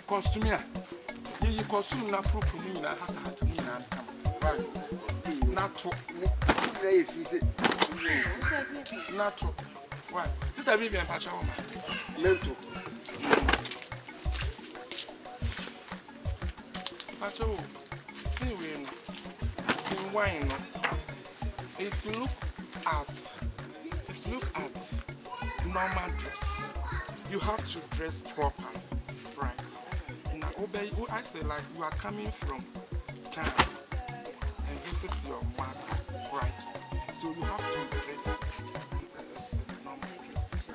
Costume. You costume na proper me na hat me na come. Right. Natural. Natural. Why? This is Vivian Pachoma. Mental. Pacho, see wine. If you look at normal dress, you have to dress properly, right? Now, I say like you are coming from town and visit your mother, right? So you have to dress normal dress.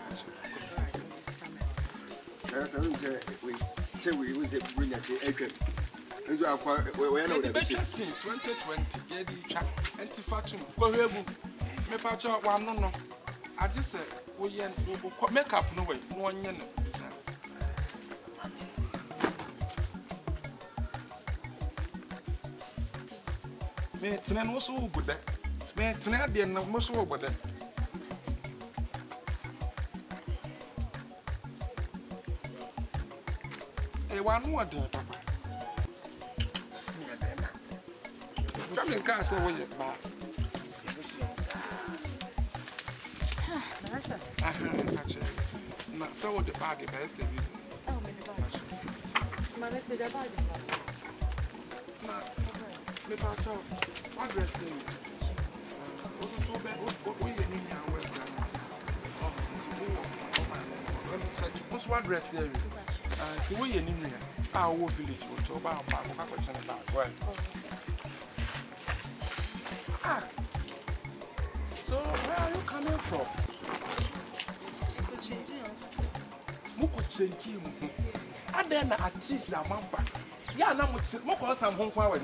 You are quite aware of the 2020, yeah, the chat, and Tifachi, go here. Me patch out one no. I just said, we make up no way, no one yen. Me, Tinan was so good there. Me, Tinan didn't know most over there. A one more day, Papa. Come in, car, so when you're back. Now, so the bag is best. Oh, my bag. The bag. Now, me patch up. What dress do you? What we need now? Where let me check. What's one dress there? See where you need me. Our village will talk about well. So where are you coming from? Mukuchenji. And then artist Amamba. Yeah, now much some home power.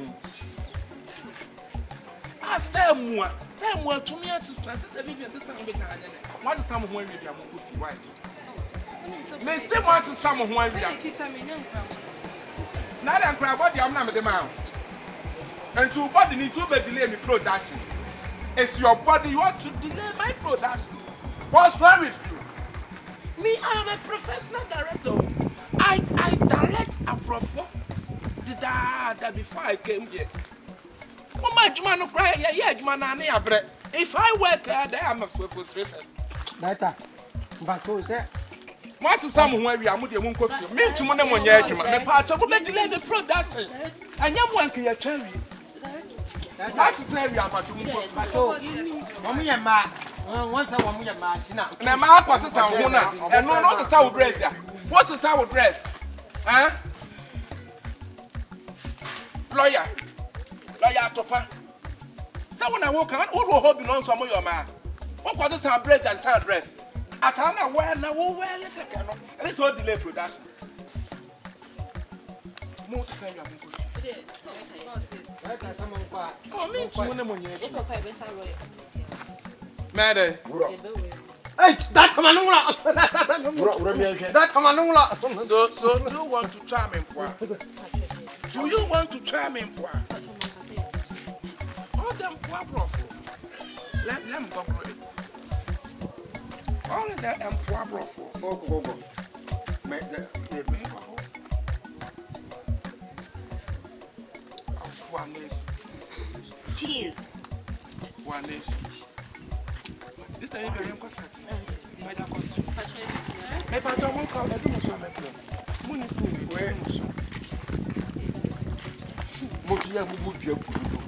Ah, stay more to me as the Vivian this time. What is someone when you are Mukufi? Why? May say what to someone when we are. Now I'm proud about the amount of the man. And to body need to be delay me production. It's your body you want to delay my production. What's wrong with you? Me, I am a professional director. I direct a profile. Did that before I came here? Oh my man, cry, yeah, man, if I work there, I must work for stress. Later, but who is that? What's someone where we are moving one coffee? Me to money when you're my part of delay the production. And young one can cherry. That's the area I'm at. Mommy and Ma, once a woman, Martina. And I'm out of the sound, and no, the sour dress. What's the sour dress? Huh? Lawyer Topa. Someone I walk out, all who belongs to your man. What was the sound dress and sound dress? At Anna, where now, well, and it's all delay production. Most of them Mother. Hey, that Manula! That Manula! So do you want to charm him? Do you want to charm him? All them poor profile. Let them go great. All of them poor profile. Make the one is. One is. This time very important. By the country. My patron won't come. I don't know my friend. Money for me. Where? Most young would be a good.